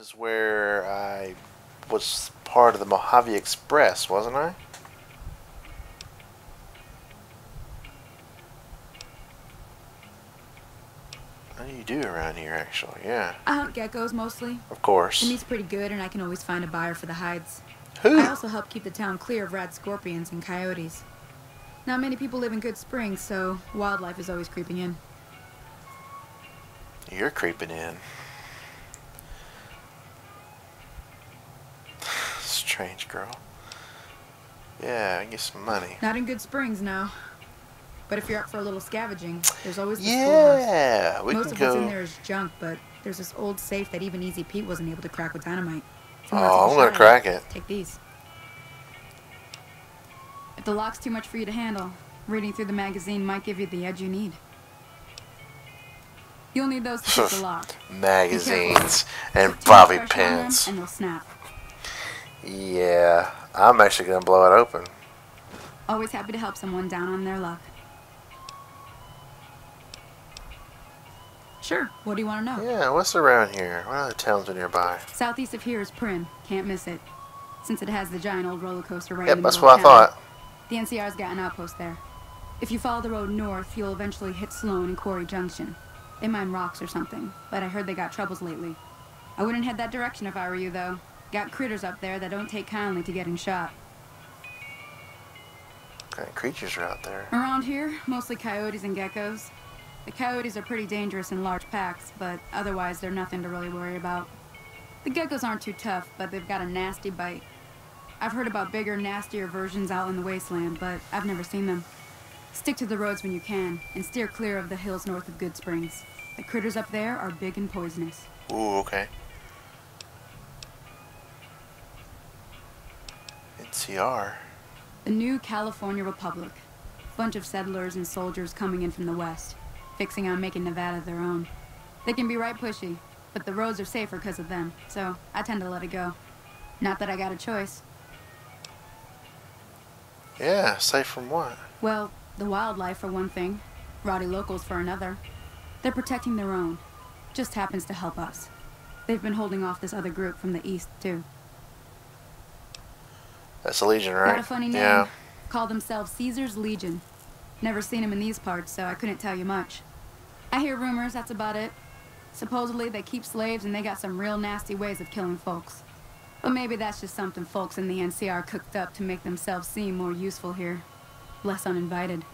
is where I was part of the Mojave Express, wasn't I? What do you do around here, actually? Yeah. I hunt geckos mostly. Of course. The meat's pretty good, and I can always find a buyer for the hides. Who? I also help keep the town clear of rad scorpions and coyotes. Not many people live in Goodsprings, so wildlife is always creeping in. You're creeping in. Strange girl. Yeah, get some money. Not in Goodsprings, no. But if you're up for a little scavenging, there's always the Yeah, schoolhouse. we Most can of go. what's in there is junk, but there's this old safe that even Easy Pete wasn't able to crack with dynamite. If you want to Oh, take a I'm gonna shot crack at it. Take these. If the lock's too much for you to handle, reading through the magazine might give you the edge you need. You'll need those to fit the lock. Magazines and Put too much bobby pressure on them pins. and they'll snap. Yeah, I'm actually gonna blow it open. Always happy to help someone down on their luck. Sure. What do you want to know? Yeah, what's around here? What other towns are nearby? Southeast of here is Prim. Can't miss it. Since it has the giant old roller coaster right Yep, in the that's middle what I of town. thought. The NCR's got an outpost there. If you follow the road north, you'll eventually hit Sloan and Quarry Junction. They mine rocks or something, but I heard they got troubles lately. I wouldn't head that direction if I were you, though. Got critters up there that don't take kindly to getting shot. What kind of creatures are out there? Around here, mostly coyotes and geckos. The coyotes are pretty dangerous in large packs, but otherwise they're nothing to really worry about. The geckos aren't too tough, but they've got a nasty bite. I've heard about bigger, nastier versions out in the wasteland, but I've never seen them. Stick to the roads when you can, and steer clear of the hills north of Goodsprings. The critters up there are big and poisonous. Ooh, okay. NCR. The new California Republic. Bunch of settlers and soldiers coming in from the west, fixing on making Nevada their own. They can be right pushy, but the roads are safer because of them, so I tend to let it go. Not that I got a choice. Yeah, safe from what? Well, the wildlife for one thing, rowdy locals for another. They're protecting their own. Just happens to help us. They've been holding off this other group from the east, too. That's a Legion, right? Got a funny name. Yeah. Call themselves Caesar's Legion. Never seen them in these parts, so I couldn't tell you much. I hear rumors, that's about it. Supposedly they keep slaves and they got some real nasty ways of killing folks. But maybe that's just something folks in the NCR cooked up to make themselves seem more useful here. Less uninvited.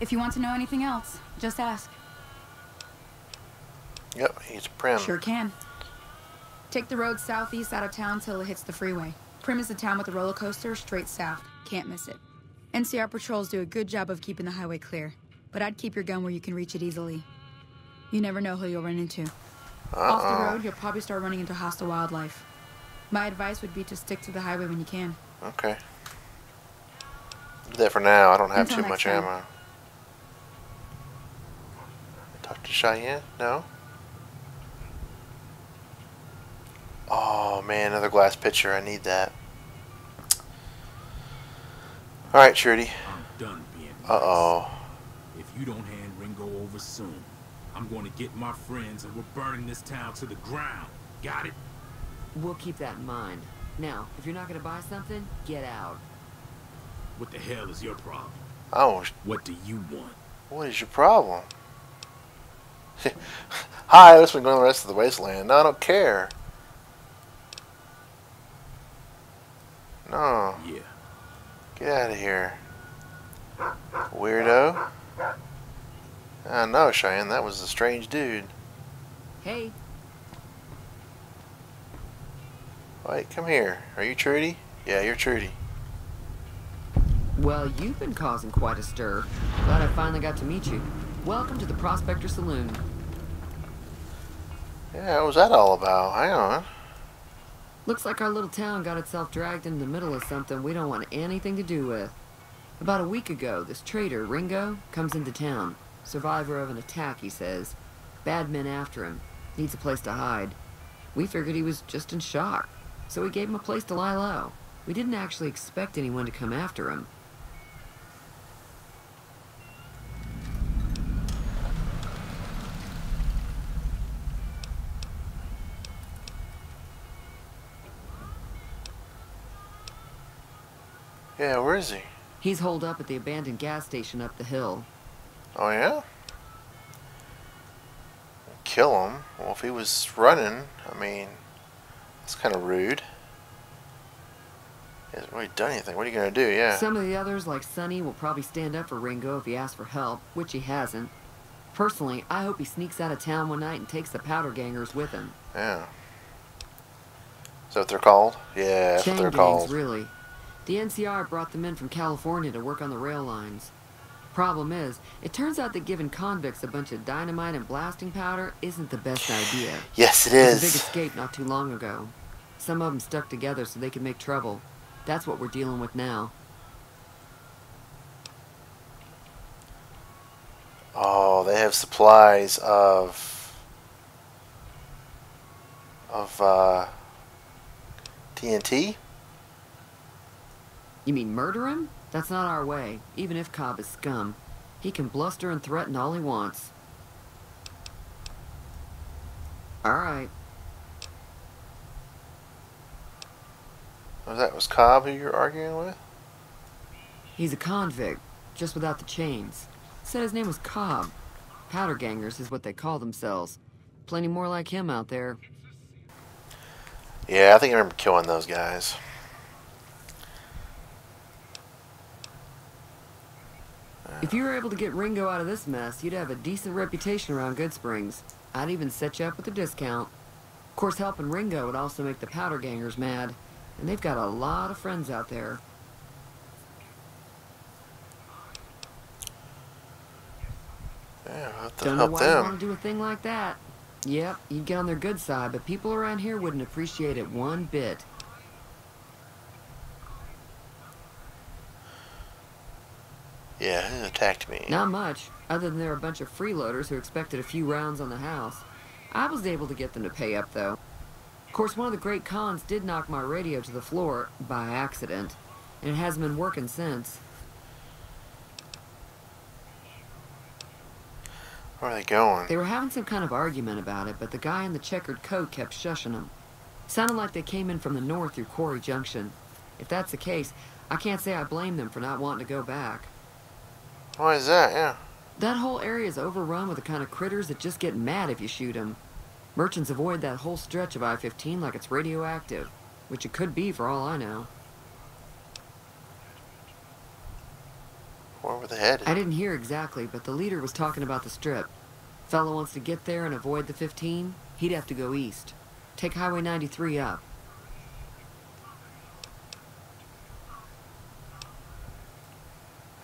If you want to know anything else, just ask. Yep, he's Prim. Sure can. Take the road southeast out of town till it hits the freeway. Prim is the town with the roller coaster straight south. Can't miss it. NCR patrols do a good job of keeping the highway clear, but I'd keep your gun where you can reach it easily. You never know who you'll run into. Off the road, you'll probably start running into hostile wildlife. My advice would be to stick to the highway when you can. Okay. Do that for now. I don't have Until too next much time. ammo. Talk to Cheyenne? No? Oh man, another glass pitcher. I need that. Alright, Trudy. I'm done being nice. Uh-oh. If you don't hand Ringo over soon, I'm going to get my friends and we're burning this town to the ground. Got it? We'll keep that in mind. Now, if you're not gonna buy something, get out. What the hell is your problem? Oh, What do you want? what is your problem? Hi, let's go to the rest of the wasteland. No, I don't care. No. Yeah. Get out of here. Weirdo. I know, Cheyenne. That was a strange dude. Hey, Wait, come here. Are you Trudy? Yeah, you're Trudy. well, you've been causing quite a stir. Glad I finally got to meet you. Welcome to the Prospector Saloon. Yeah, what was that all about? Hang on. Looks like our little town got itself dragged into the middle of something we don't want anything to do with. About a week ago, this traitor, Ringo, comes into town. Survivor of an attack, he says. Bad men after him. Needs a place to hide. We figured he was just in shock, so we gave him a place to lie low. We didn't actually expect anyone to come after him. Yeah, where is he? He's holed up at the abandoned gas station up the hill. Oh, yeah? Kill him? Well, if he was running, I mean, it's kind of rude. He hasn't really done anything. What are you going to do? Yeah. Some of the others, like Sonny, will probably stand up for Ringo if he asks for help, which he hasn't. Personally, I hope he sneaks out of town one night and takes the powder gangers with him. Yeah. Is that what they're called? Yeah, that's what Chain they're gangs, called. really. The NCR brought them in from California to work on the rail lines. Problem is, it turns out that giving convicts a bunch of dynamite and blasting powder isn't the best idea. Yes, it There was a big is. escape not too long ago. Some of them stuck together so they could make trouble. That's what we're dealing with now. Oh, they have supplies of TNT? You mean murder him? That's not our way, even if Cobb is scum. He can bluster and threaten all he wants. All right. Was Cobb who you're arguing with? He's a convict, just without the chains. Said his name was Cobb. Powder gangers is what they call themselves. Plenty more like him out there. Yeah, I think I remember killing those guys. If you were able to get Ringo out of this mess, you'd have a decent reputation around Goodsprings. I'd even set you up with a discount. Of course, helping Ringo would also make the powder gangers mad. And they've got a lot of friends out there. Yeah, we'll have to Don't know help why you want them. to do a thing like that. Yep, you'd get on their good side, but people around here wouldn't appreciate it one bit. Yeah, who attacked me? Not much, other than there were a bunch of freeloaders who expected a few rounds on the house. I was able to get them to pay up, though. Of course, one of the great cons did knock my radio to the floor, by accident, and it hasn't been working since. Where are they going? They were having some kind of argument about it, but the guy in the checkered coat kept shushing them. Sounded like they came in from the north through Quarry Junction. If that's the case, I can't say I blame them for not wanting to go back. Why is that? Yeah. That whole area is overrun with the kind of critters that just get mad if you shoot them. Merchants avoid that whole stretch of I-15 like it's radioactive, which it could be for all I know. Where were they headed? I didn't hear exactly, but the leader was talking about the strip. Fellow wants to get there and avoid the 15, he'd have to go east. Take Highway 93 up.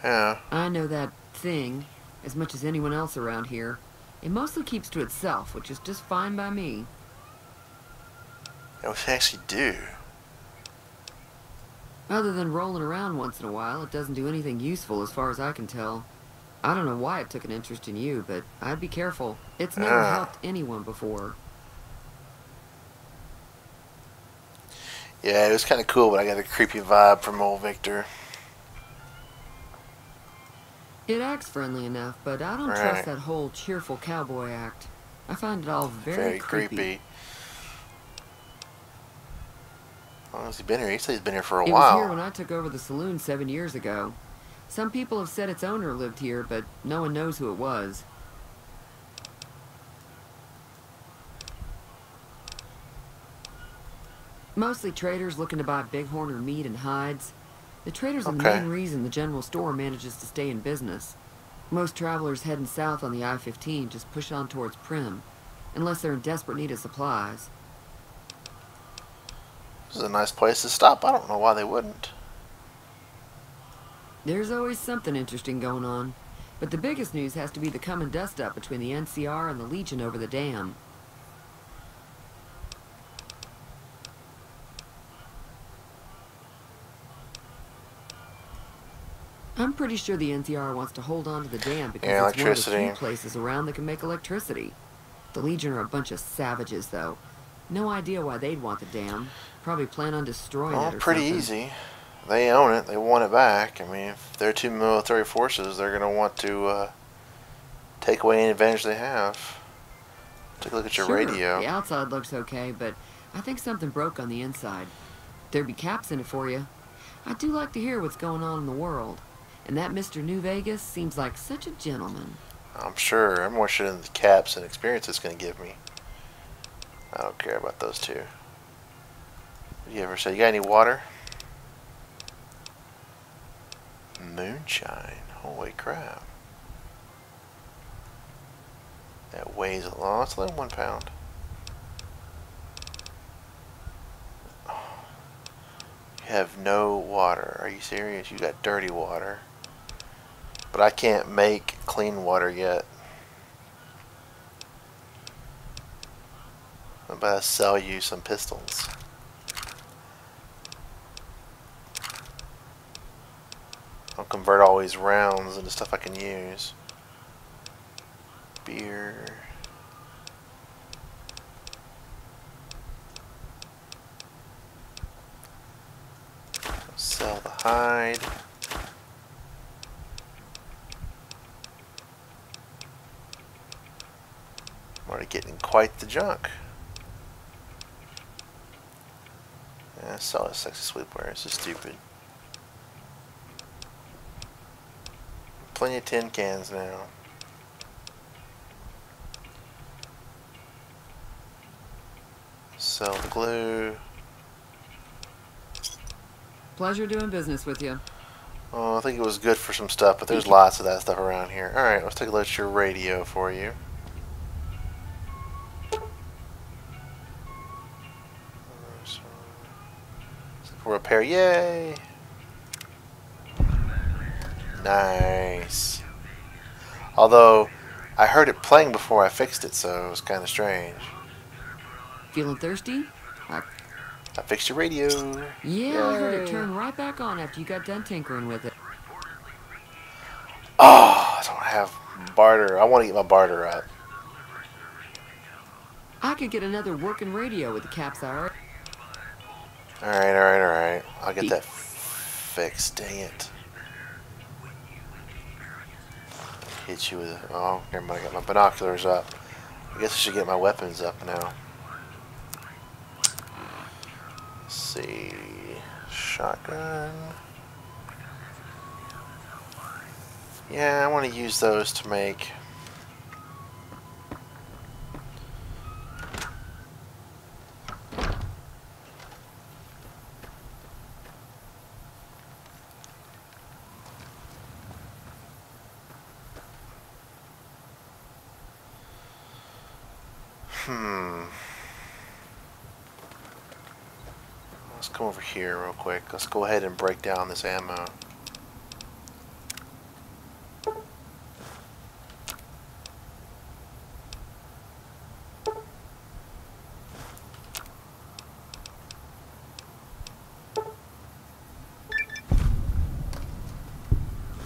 Yeah. I know that thing as much as anyone else around here. It mostly keeps to itself, which is just fine by me. What they actually do? Other than rolling around once in a while, it doesn't do anything useful as far as I can tell. I don't know why it took an interest in you, but I'd be careful. It's never helped anyone before. Yeah, it was kind of cool, but I got a creepy vibe from old Victor. It acts friendly enough, but I don't trust that whole cheerful cowboy act. I find it all very creepy. How long has he been here? He said he's been here for a It while. was here when I took over the saloon 7 years ago. Some people have said its owner lived here, but no one knows who it was. Mostly traders looking to buy bighorn or meat and hides. The traders are the main reason the general store manages to stay in business. Most travelers heading south on the I-15 just push on towards Prim, unless they're in desperate need of supplies. This is a nice place to stop. I don't know why they wouldn't. There's always something interesting going on, but the biggest news has to be the come and dust up between the NCR and the Legion over the dam. I'm pretty sure the NCR wants to hold on to the dam because it's one of the few places around that can make electricity. The Legion are a bunch of savages, though. No idea why they'd want the dam. Probably plan on destroying it or pretty something. easy. They own it. They want it back. I mean, if they're two military forces, they're going to want to take away any advantage they have. Take a look at your radio. The outside looks okay, but I think something broke on the inside. There'd be caps in it for you. I do like to hear what's going on in the world. And that Mr. New Vegas seems like such a gentleman. I'm sure. I'm more interested in the caps and experience it's going to give me. I don't care about those two. What do you ever say? You got any water? Moonshine. Holy crap. That weighs a lot. It's only 1 pound. You have no water. Are you serious? You got dirty water. But I can't make clean water yet. I'm about to sell you some pistols. I'll convert all these rounds into stuff I can use. Beer. Sell the hide. I'm already getting quite the junk. Yeah, sell a sexy sleepwear. This is stupid. Plenty of tin cans now. Sell the glue. Pleasure doing business with you. Oh, I think it was good for some stuff, but there's lots of that stuff around here. Alright, let's take a look at your radio for you. Repair, yay! Nice. Although, I heard it playing before I fixed it, so it was kind of strange. Feeling thirsty? I fixed your radio. Yeah, I heard it turn right back on after you got done tinkering with it. Oh, I don't have barter. I want to get my barter up. I could get another working radio with the caps hour. Alright. I'll get that fixed. Dang it. Hit you with a... Oh, never mind. I got my binoculars up. I guess I should get my weapons up now. Let's see. Shotgun. Yeah, I want to use those to make... Let's come over here real quick. Let's go ahead and break down this ammo.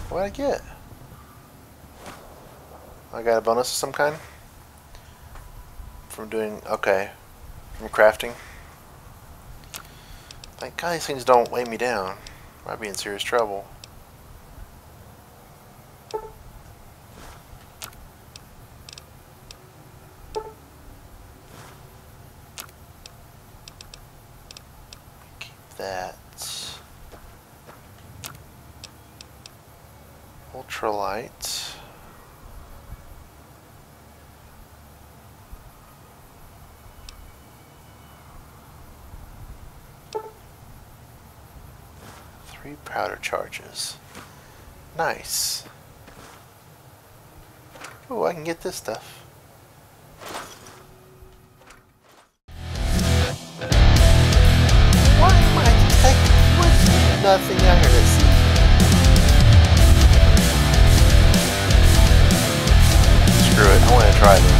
What'd I get? I got a bonus of some kind? From doing... Okay. From crafting. Thank God these things don't weigh me down. Might be in serious trouble. Keep that. Ultralight. Powder charges. Nice. Oh, I can get this stuff. Why am I taking nothing out of this? Screw it, I want to try this.